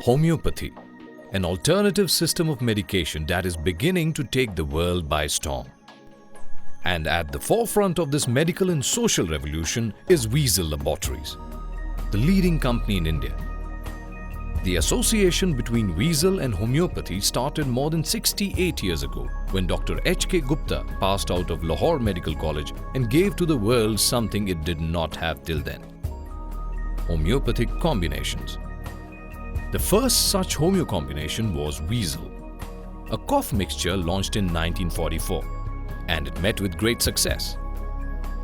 Homeopathy, an alternative system of medication that is beginning to take the world by storm. And at the forefront of this medical and social revolution is Wheezal Laboratories, the leading company in India. The association between Wheezal and homeopathy started more than 68 years ago when Dr. H.K. Gupta passed out of Lahore Medical College and gave to the world something it did not have till then: homeopathic combinations. The first such homeo combination was Wheezal, a cough mixture launched in 1944, and it met with great success.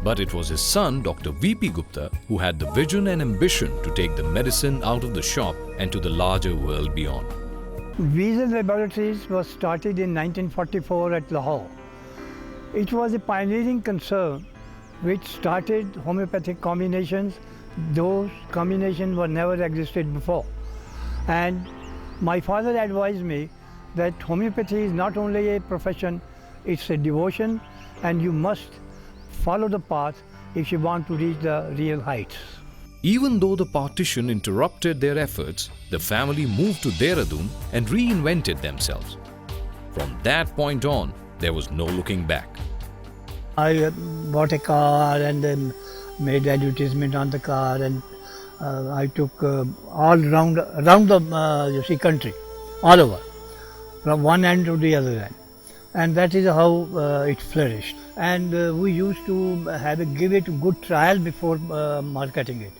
But it was his son, Dr. V.P. Gupta, who had the vision and ambition to take the medicine out of the shop and to the larger world beyond. Wheezal Laboratories was started in 1944 at Lahore. It was a pioneering concern which started homeopathic combinations. Those combinations were never existed before. And my father advised me that homeopathy is not only a profession, it's a devotion, and you must follow the path if you want to reach the real heights. Even though the partition interrupted their efforts, the family moved to Dehradun and reinvented themselves. From that point on, there was no looking back. I bought a car and then made advertisement on the car, and I took all around the country, all over, from one end to the other end. And that is how it flourished. And we used to give it a good trial before marketing it.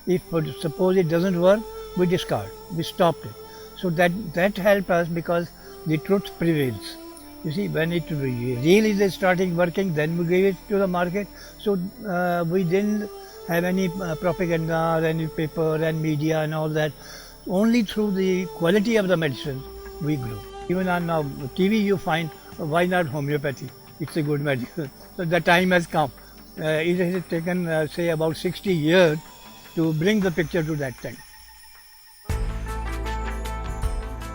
If suppose it doesn't work, we discard, we stopped it. So that helped us because the truth prevails. You see, when it really is starting working, then we gave it to the market. So we didn't have any propaganda, any paper and media and all that. Only through the quality of the medicine we grew. Even on now TV you find, why not homeopathy? It's a good medicine. So the time has come. It has taken say about 60 years to bring the picture to that time.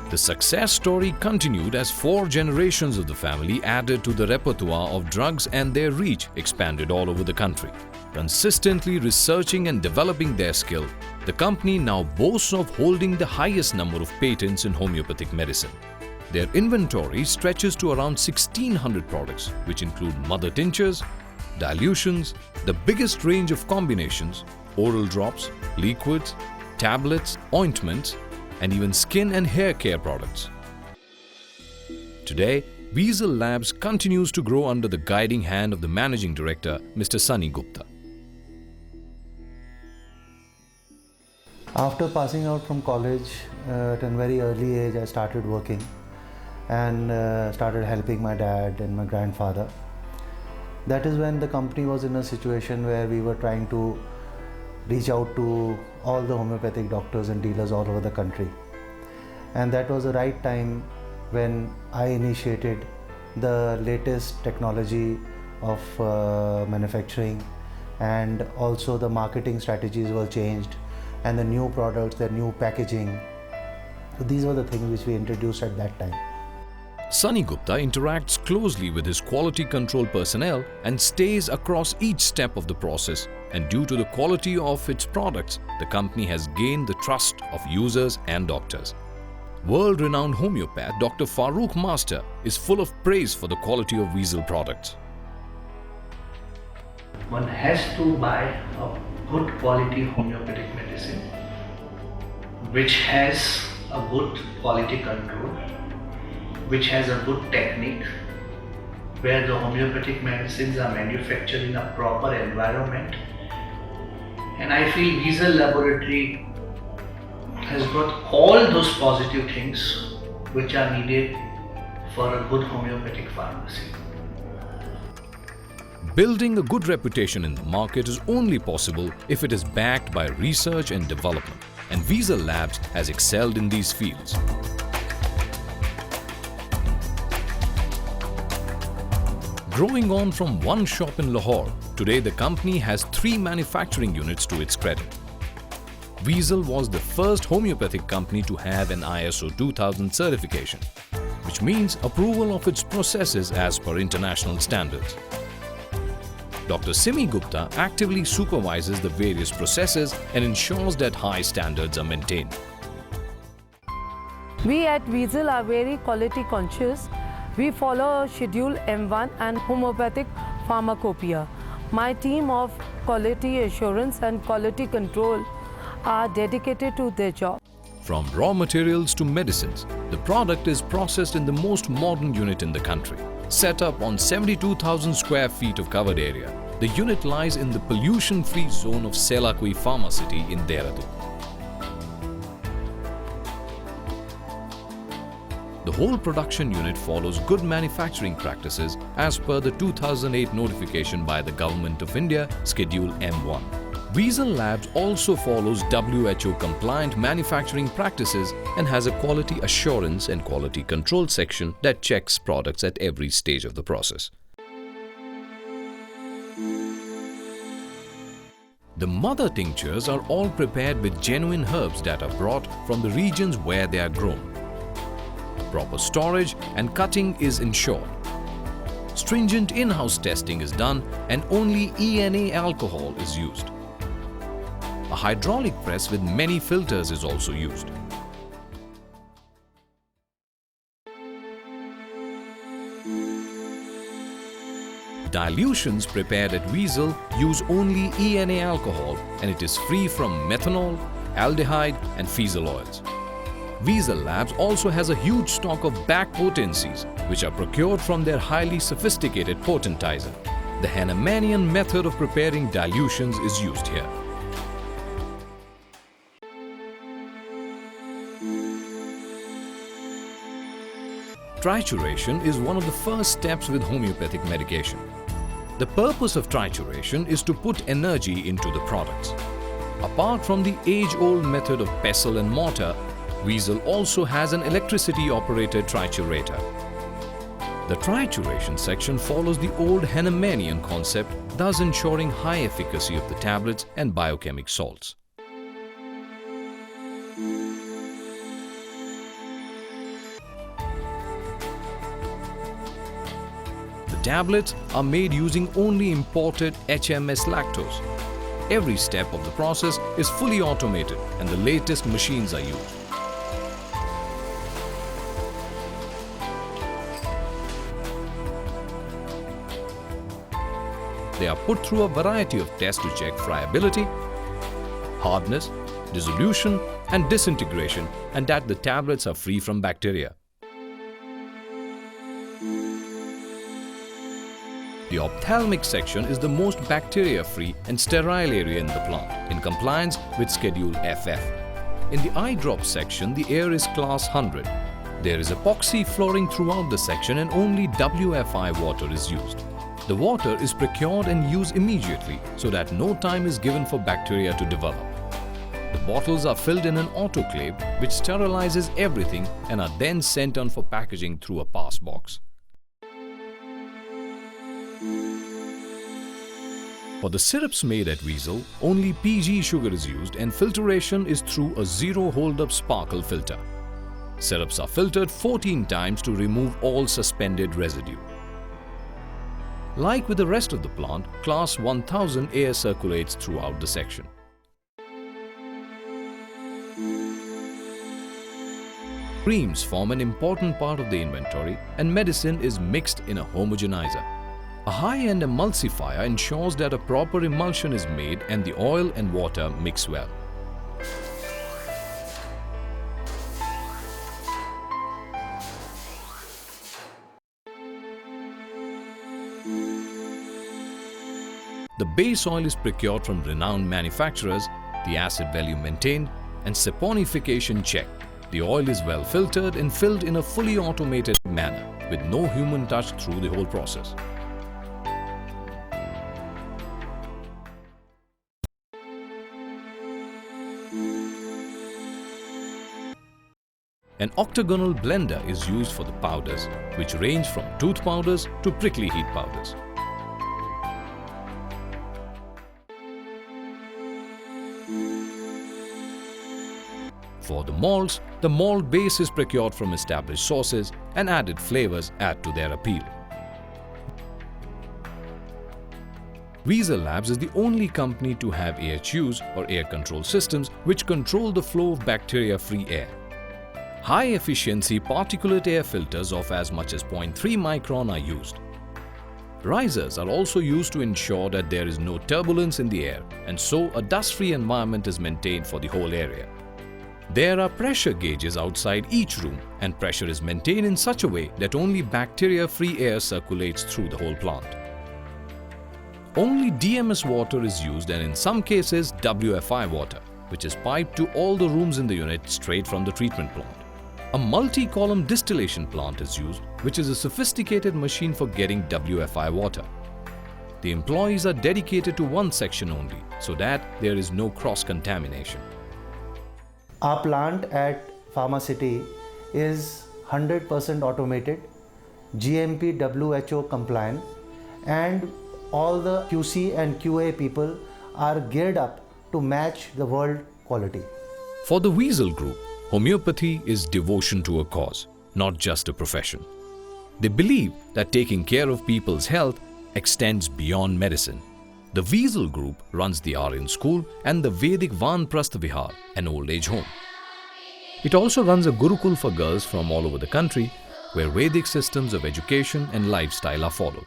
The success story continued as 4 generations of the family added to the repertoire of drugs and their reach expanded all over the country. Consistently researching and developing their skill, the company now boasts of holding the highest number of patents in homeopathic medicine. Their inventory stretches to around 1600 products, which include mother tinctures, dilutions, the biggest range of combinations, oral drops, liquids, tablets, ointments, and even skin and hair care products. Today, Wheezal Labs continues to grow under the guiding hand of the Managing Director, Mr. Sunny Gupta. After passing out from college at a very early age, I started working and started helping my dad and my grandfather. That is when the company was in a situation where we were trying to reach out to all the homeopathic doctors and dealers all over the country. And that was the right time when I initiated the latest technology of manufacturing, and also the marketing strategies were changed, and the new products, the new packaging. So these were the things which we introduced at that time. Sunny Gupta interacts closely with his quality control personnel and stays across each step of the process, and due to the quality of its products, the company has gained the trust of users and doctors. World-renowned homeopath Dr. Farooq Master is full of praise for the quality of Wheezal products. One has to buy a good quality homeopathic medicine which has a good quality control, which has a good technique, where the homeopathic medicines are manufactured in a proper environment. And I feel Wheezal Laboratory has got all those positive things which are needed for a good homeopathic pharmacy. Building a good reputation in the market is only possible if it is backed by research and development, and Wheezal Labs has excelled in these fields. Growing on from one shop in Lahore, today the company has 3 manufacturing units to its credit. Wheezal was the first homeopathic company to have an ISO 2000 certification, which means approval of its processes as per international standards. Dr. Simi Gupta actively supervises the various processes and ensures that high standards are maintained. We at Wheezal are very quality conscious. We follow Schedule M1 and homeopathic pharmacopoeia. My team of quality assurance and quality control are dedicated to their job. From raw materials to medicines, the product is processed in the most modern unit in the country. Set up on 72,000 square feet of covered area, the unit lies in the pollution-free zone of Selakui Pharma City in Dehradun. The whole production unit follows good manufacturing practices as per the 2008 notification by the Government of India, Schedule M1. Wheezal Labs also follows WHO compliant manufacturing practices and has a quality assurance and quality control section that checks products at every stage of the process. The mother tinctures are all prepared with genuine herbs that are brought from the regions where they are grown. Proper storage and cutting is ensured. Stringent in-house testing is done and only ENA alcohol is used. A hydraulic press with many filters is also used. Dilutions prepared at Wheezal use only ENA alcohol and it is free from methanol, aldehyde and Wheezal oils. Wheezal Labs also has a huge stock of back potencies which are procured from their highly sophisticated potentizer. The Hahnemannian method of preparing dilutions is used here. Trituration is one of the first steps with homeopathic medication. The purpose of trituration is to put energy into the products. Apart from the age-old method of pestle and mortar, Wheezal also has an electricity-operated triturator. The trituration section follows the old Hahnemannian concept, thus ensuring high efficacy of the tablets and biochemic salts. The tablets are made using only imported HMS lactose. Every step of the process is fully automated and the latest machines are used. They are put through a variety of tests to check friability, hardness, dissolution and disintegration, and that the tablets are free from bacteria. The ophthalmic section is the most bacteria-free and sterile area in the plant, in compliance with Schedule FF. In the eye drop section, the air is class 100. There is epoxy flooring throughout the section and only WFI water is used. The water is procured and used immediately so that no time is given for bacteria to develop. The bottles are filled in an autoclave which sterilizes everything and are then sent on for packaging through a pass box. For the syrups made at Wheezal, only PG sugar is used and filtration is through a zero hold-up sparkle filter. Syrups are filtered 14 times to remove all suspended residue. Like with the rest of the plant, class 1000 air circulates throughout the section. Creams form an important part of the inventory and medicine is mixed in a homogenizer. A high-end emulsifier ensures that a proper emulsion is made and the oil and water mix well. The base oil is procured from renowned manufacturers, the acid value maintained and saponification checked. The oil is well filtered and filled in a fully automated manner with no human touch through the whole process. An octagonal blender is used for the powders, which range from tooth powders to prickly heat powders. For the malts, the malt base is procured from established sources and added flavors add to their appeal. Wheezal Labs is the only company to have AHUs or air control systems which control the flow of bacteria-free air. high-efficiency particulate air filters of as much as 0.3 micron are used. Risers are also used to ensure that there is no turbulence in the air, and so a dust-free environment is maintained for the whole area. There are pressure gauges outside each room, and pressure is maintained in such a way that only bacteria-free air circulates through the whole plant. Only DMS water is used, and in some cases WFI water, which is piped to all the rooms in the unit straight from the treatment plant. A multi-column distillation plant is used, which is a sophisticated machine for getting WFI water. The employees are dedicated to one section only, so that there is no cross-contamination. Our plant at Pharma City is 100% automated, GMP WHO compliant, and all the QC and QA people are geared up to match the world quality. For the Wheezal Group, homeopathy is devotion to a cause, not just a profession. They believe that taking care of people's health extends beyond medicine. The Wheezal Group runs the Aryan School and the Vedic Vanprastha Vihar, an old age home. It also runs a Gurukul for girls from all over the country, where Vedic systems of education and lifestyle are followed.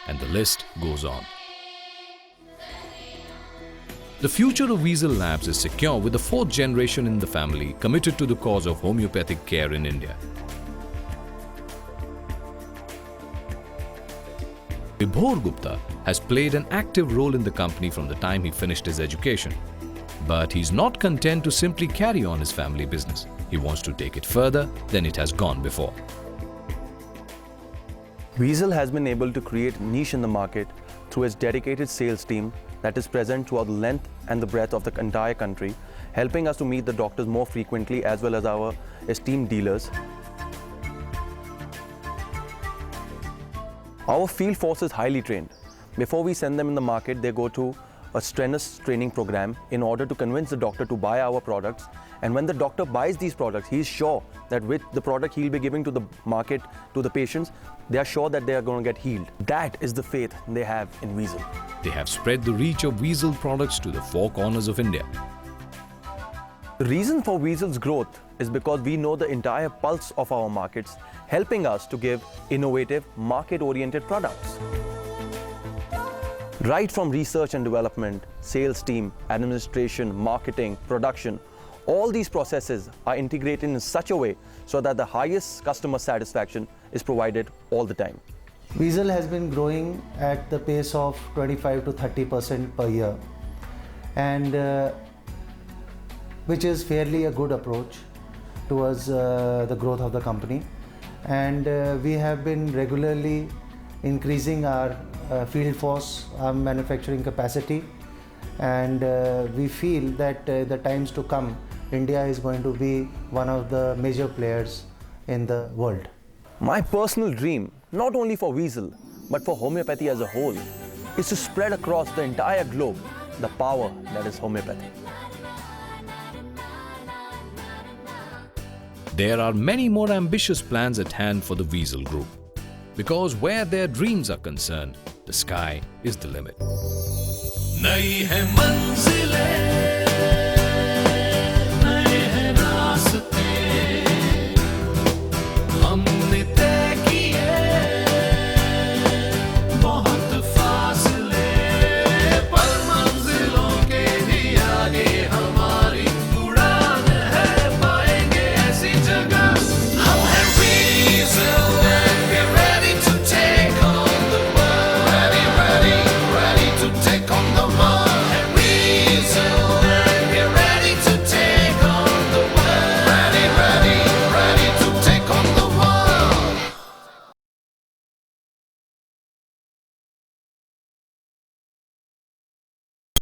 And the list goes on. The future of Wheezal Labs is secure with the fourth generation in the family committed to the cause of homeopathic care in India. Vibhor Gupta has played an active role in the company from the time he finished his education. But he's not content to simply carry on his family business. He wants to take it further than it has gone before. Wheezal has been able to create niche in the market through its dedicated sales team that is present throughout the length and the breadth of the entire country, helping us to meet the doctors more frequently as well as our esteemed dealers. Our field force is highly trained. Before we send them in the market, they go to a strenuous training program in order to convince the doctor to buy our products. And when the doctor buys these products, he is sure that with the product he'll be giving to the market, to the patients, they are sure that they are going to get healed. That is the faith they have in Wheezal. They have spread the reach of Wheezal products to the four corners of India. The reason for Wheezal's growth is because we know the entire pulse of our markets, helping us to give innovative, market-oriented products. Right from research and development, sales team, administration, marketing, production, all these processes are integrated in such a way so that the highest customer satisfaction is provided all the time. Wheezal has been growing at the pace of 25 to 30% per year, and which is fairly a good approach towards the growth of the company. And we have been regularly increasing our field force, our manufacturing capacity, and we feel that the times to come, India is going to be one of the major players in the world. My personal dream, not only for Wheezal, but for homeopathy as a whole, is to spread across the entire globe the power that is homeopathy. There are many more ambitious plans at hand for the Wheezal Group, because where their dreams are concerned, the sky is the limit. नई है मंजिलें